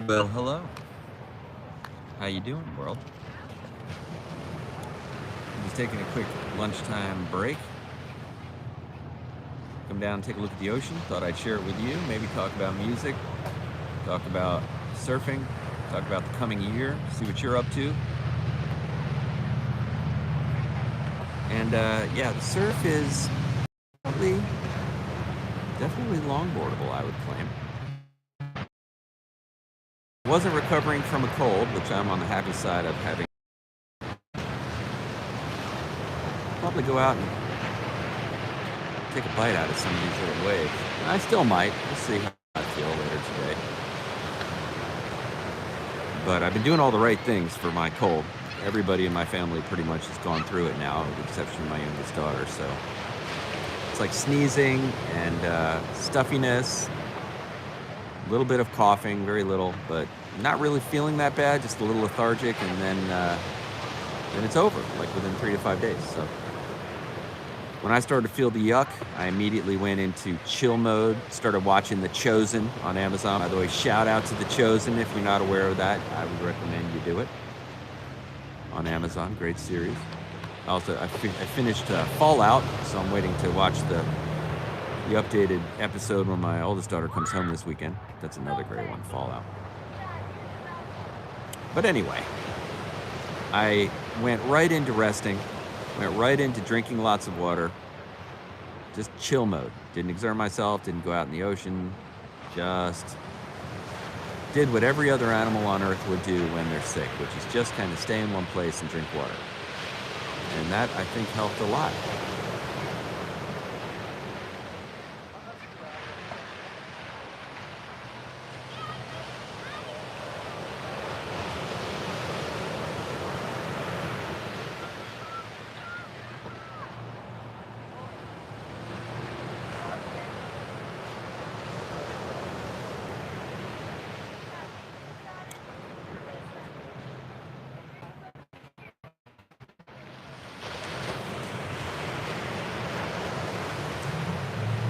Well, hello. How you doing, world? I'm just taking a quick lunchtime break. Come down and take a look at the ocean. Thought I'd share it with you. Maybe talk about music, talk about surfing, talk about the coming year, see what you're up to. And yeah, the surf is definitely longboardable, I would claim. Wasn't recovering from a cold, which I'm on the happy side of having. Probably go out and take a bite out of some of these little waves. And I still might. We'll see how I feel later today. But I've been doing all the right things for my cold. Everybody in my family pretty much has gone through it now, with the exception of my youngest daughter. So it's like sneezing and stuffiness, a little bit of coughing, very little, but not really feeling that bad, just a little lethargic, and then it's over, like within 3 to 5 days. So when I started to feel the yuck, I immediately went into chill mode, started watching The Chosen on Amazon. By the way, shout out to The Chosen. If you're not aware of that, I would recommend you do it. On Amazon, great series. Also, I finished Fallout, so I'm waiting to watch the updated episode when my oldest daughter comes home this weekend. That's another great one, Fallout. But anyway, I went right into resting, went right into drinking lots of water, just chill mode. Didn't exert myself, didn't go out in the ocean, just did what every other animal on Earth would do when they're sick, which is just kind of stay in one place and drink water. And that, I think, helped a lot.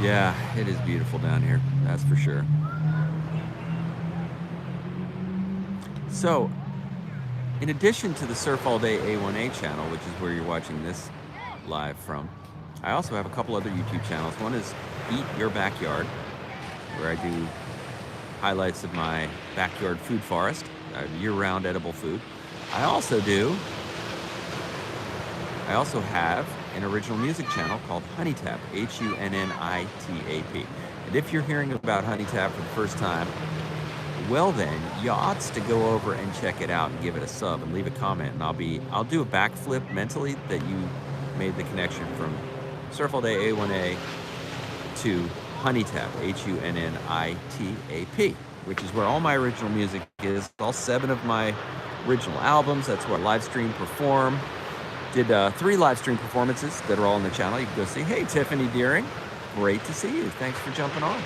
Yeah, it is beautiful down here, that's for sure. So, in addition to the SurfAllDayA1A channel, which is where you're watching this live from, I also have a couple other YouTube channels. One is Eat Your Backyard, where I do highlights of my backyard food forest, year-round edible food. I also have an original music channel called HoneyTap, HUNNITAP. And if you're hearing about HoneyTap for the first time, well then, you ought to go over and check it out and give it a sub and leave a comment. And I'll do a backflip mentally that you made the connection from SurfAllDayA1A to HoneyTap, HUNNITAP, which is where all my original music is, all 7 of my original albums. That's where I live stream perform. Did 3 live stream performances that are all on the channel. You can go see. Hey, Tiffany Deering, great to see you. Thanks for jumping on.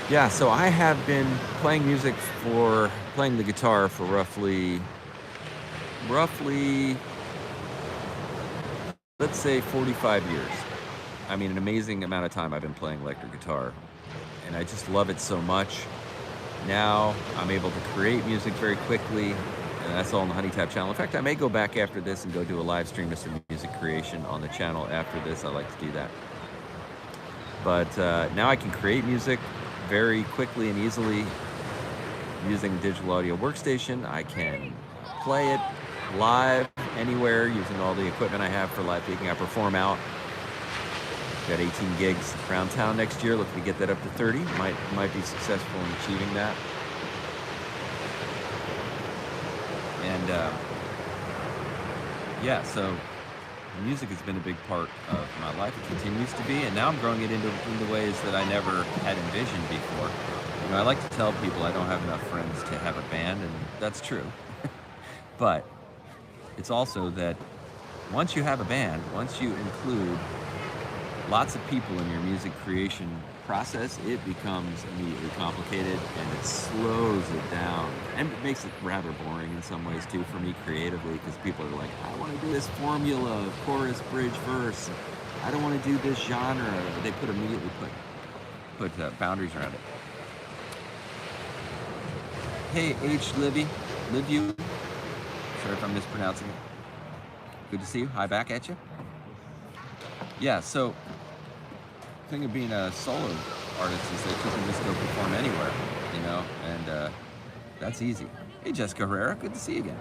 Yeah, so I have been playing the guitar for roughly, let's say 45 years. I mean, an amazing amount of time I've been playing electric guitar, and I just love it so much. Now I'm able to create music very quickly, and that's all on the HoneyTap channel. In fact, I may go back after this and go do a live stream of some music creation on the channel after this. I like to do that. But now I can create music very quickly and easily using a digital audio workstation. I can play it live anywhere using all the equipment I have for live gigging. I perform out. Got 18 gigs around town next year. Looking to get that up to 30. Might be successful in achieving that. And yeah, so music has been a big part of my life. It continues to be, and now I'm growing it into ways that I never had envisioned before. You know, I like to tell people I don't have enough friends to have a band, and that's true. But it's also that once you have a band, once you include lots of people in your music creation process, it becomes immediately complicated, and it slows it down. And it makes it rather boring in some ways too for me creatively, because people are like, I want to do this formula of chorus, bridge, verse. I don't want to do this genre. They immediately put put boundaries around it. Hey, Livy. Sorry if I'm mispronouncing it. Good to see you. Hi back at you. Yeah, so the thing of being a solo artist is that you can just go perform anywhere, you know, and that's easy. Hey, Jessica Herrera, good to see you again.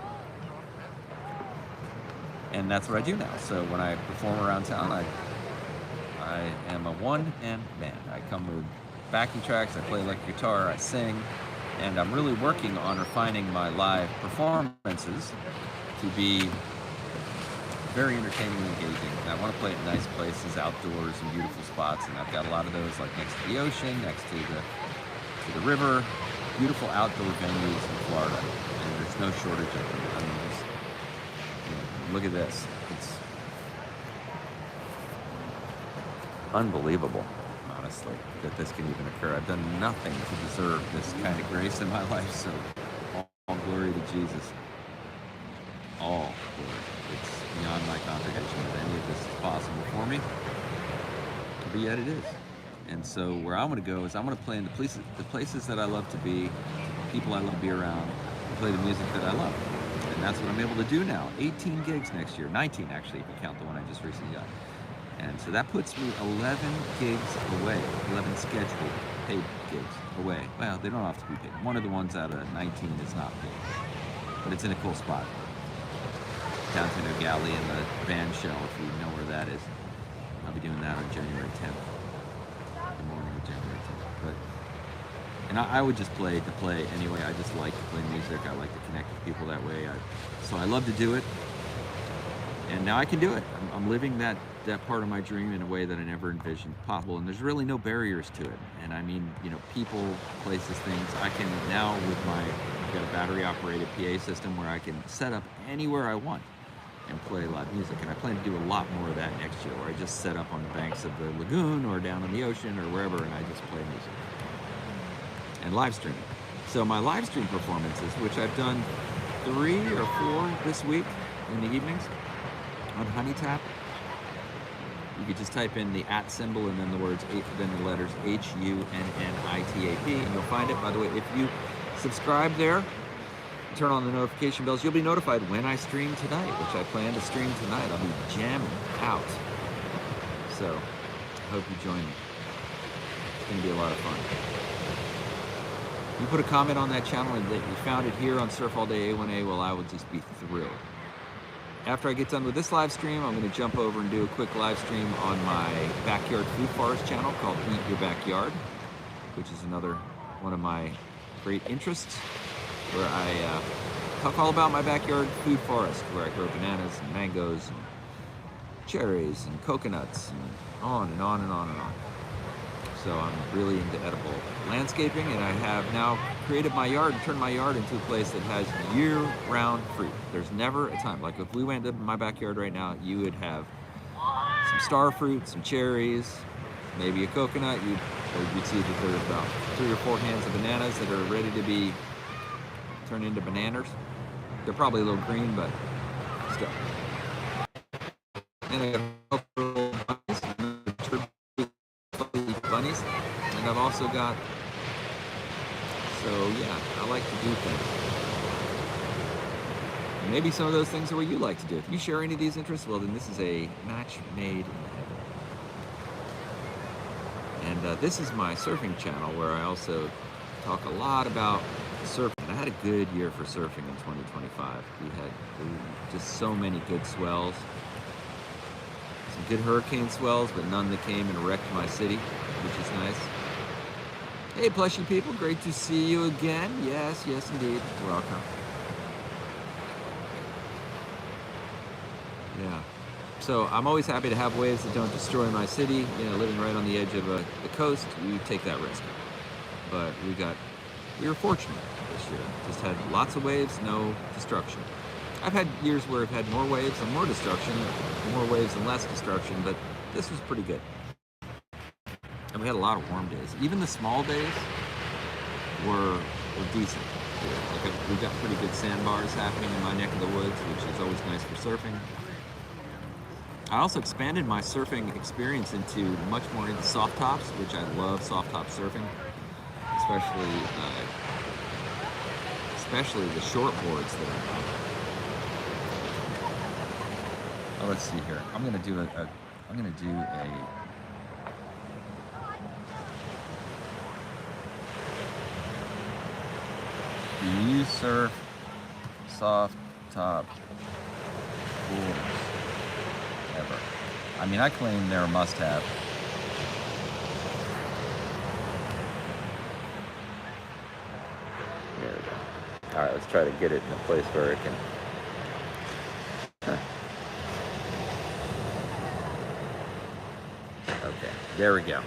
And that's what I do now. So when I perform around town, I am a one-man band. I come with backing tracks, I play electric guitar, I sing, and I'm really working on refining my live performances to be very entertaining and engaging. And I want to play at nice places, outdoors, and beautiful spots. And I've got a lot of those, like next to the ocean, next to the river, beautiful outdoor venues in Florida. And there's no shortage of them. I mean, just, you know, look at this. It's unbelievable, honestly, that this can even occur. I've done nothing to deserve this kind of grace in my life. So all glory to Jesus. All glory. It's beyond my comprehension that any of this is possible for me, but yet it is. And so where I'm going to go is I'm going to play in the places that I love to be, people I love to be around, and play the music that I love. And that's what I'm able to do now. 18 gigs next year, 19 actually, if you count the one I just recently got. And so that puts me 11 gigs away, 11 scheduled paid gigs away. Well, they don't have to be paid. One of the ones out of 19 is not paid, but it's in a cool spot. Downtown Galley in the band shell, if you know where that is. I'll be doing that on January 10th, the morning of January 10th. But, and I would just play to play anyway. I just like to play music. I like to connect with people that way. So I love to do it. And now I can do it. I'm living that part of my dream in a way that I never envisioned possible. And there's really no barriers to it. And I mean, you know, people, places, things. I can now I've got a battery operated PA system where I can set up anywhere I want and play live music. And I plan to do a lot more of that next year, where I just set up on the banks of the lagoon or down in the ocean or wherever, and I just play music and live stream. So my live stream performances, which I've done 3 or 4 this week in the evenings on HoneyTap. You could just type in the @ symbol and then the letters HUNNITAP, and you'll find it. By the way, if you subscribe there, turn on the notification bells, you'll be notified when I stream tonight, which I plan to stream tonight. I'll be jamming out. So I hope you join me. It's going to be a lot of fun. You put a comment on that channel and that you found it here on SurfAllDayA1A, well, I would just be thrilled. After I get done with this live stream, I'm going to jump over and do a quick live stream on my Backyard Food Forest channel called Eat Your Backyard, which is another one of my great interests, where I talk all about my backyard food forest, where I grow bananas and mangoes and cherries and coconuts and on and on and on and on. So I'm really into edible landscaping, and I have now created my yard and turned my yard into a place that has year-round fruit. There's never a time. Like if we went to my backyard right now, you would have some star fruit, some cherries, maybe a coconut. You'd see that there's about 3 or 4 hands of bananas that are ready to be turned into bananas. They're probably a little green, but still. And I got bunnies, and I've also got, so yeah, I like to do things. And maybe some of those things are what you like to do. If you share any of these interests, well, then this is a match made in heaven. And this is my surfing channel, where I also talk a lot about surfing. I had a good year for surfing in 2025. We had just so many good swells. Some good hurricane swells, but none that came and wrecked my city, which is nice. Hey, plushy people, great to see you again. Yes, yes, indeed. Welcome. Yeah. So I'm always happy to have waves that don't destroy my city. You know, living right on the edge of the coast, we take that risk. But we were fortunate this year. Just had lots of waves, no destruction. I've had years where I've had more waves and more destruction, more waves and less destruction, but this was pretty good. And we had a lot of warm days. Even the small days were decent. Like we've got pretty good sandbars happening in my neck of the woods, which is always nice for surfing. I also expanded my surfing experience into much more into soft tops, which I love soft top surfing, especially the shortboards that I'm on. Oh, let's see here. I'm gonna do a do you surf soft top boards ever? I mean, I claim they're a must-have. There we go. All right, let's try to get it in a place where it can. Okay, there we go.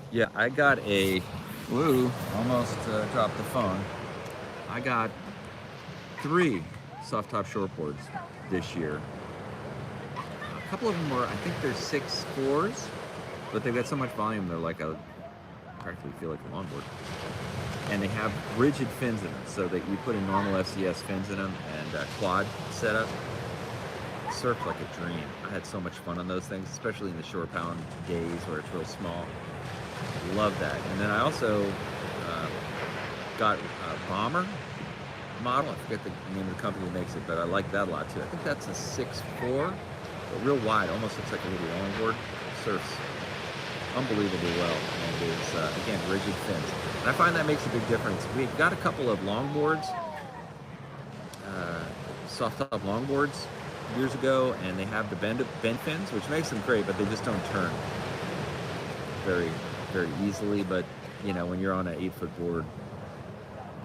Yeah, I got a, woo, almost dropped the phone. I got 3 soft top shortboards this year. A couple of them were, I think they're 6'4s, but they've got so much volume, they're like practically feel like a longboard. And they have rigid fins in them, so that you put in normal FCS fins in them and quad setup. Surfed like a dream. I had so much fun on those things, especially in the shore pound days where it's real small. Love that. And then I also got a bomber model. I forget the name of the company that makes it, but I like that a lot too. I think that's a 6'4", but real wide, almost looks like a little longboard. Surfs unbelievably well, and is again rigid fins. And I find that makes a big difference. We've got a couple of longboards, soft top longboards years ago, and they have the bend fins, which makes them great, but they just don't turn very easily. But you know, when you're on an 8-foot board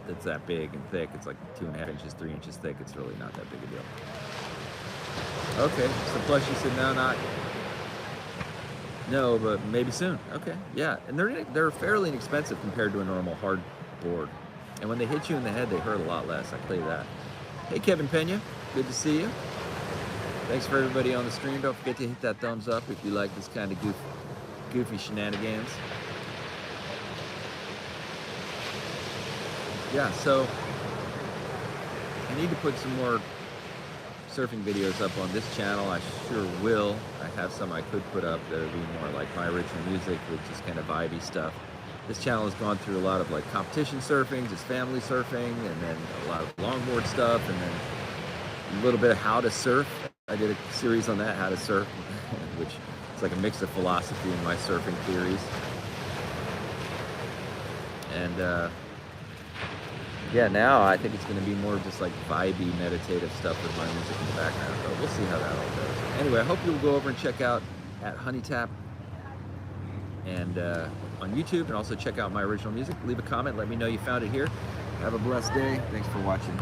that's that big and thick, it's like 2.5 inches, 3 inches thick, it's really not that big a deal. Okay, so Plushy said no, but maybe soon. Okay, yeah, and they're fairly inexpensive compared to a normal hard board, and when they hit you in the head, they hurt a lot less, I tell you that. Hey Kevin Pena, good to see you. Thanks for everybody on the stream. Don't forget to hit that thumbs up if you like this kind of goofy shenanigans. Yeah, so I need to put some more surfing videos up on this channel. I sure will. I have some I could put up that would be more like my original music, which is kind of vibey stuff. This channel has gone through a lot of like competition surfing, just family surfing, and then a lot of longboard stuff, and then a little bit of how to surf. I did a series on that, how to surf, which is like a mix of philosophy and my surfing theories. And yeah, now I think it's going to be more just like vibey, meditative stuff with my music in the background, but we'll see how that all goes. Anyway, I hope you'll go over and check out at HoneyTap and on YouTube, and also check out my original music. Leave a comment, let me know you found it here. Have a blessed day. Thanks for watching.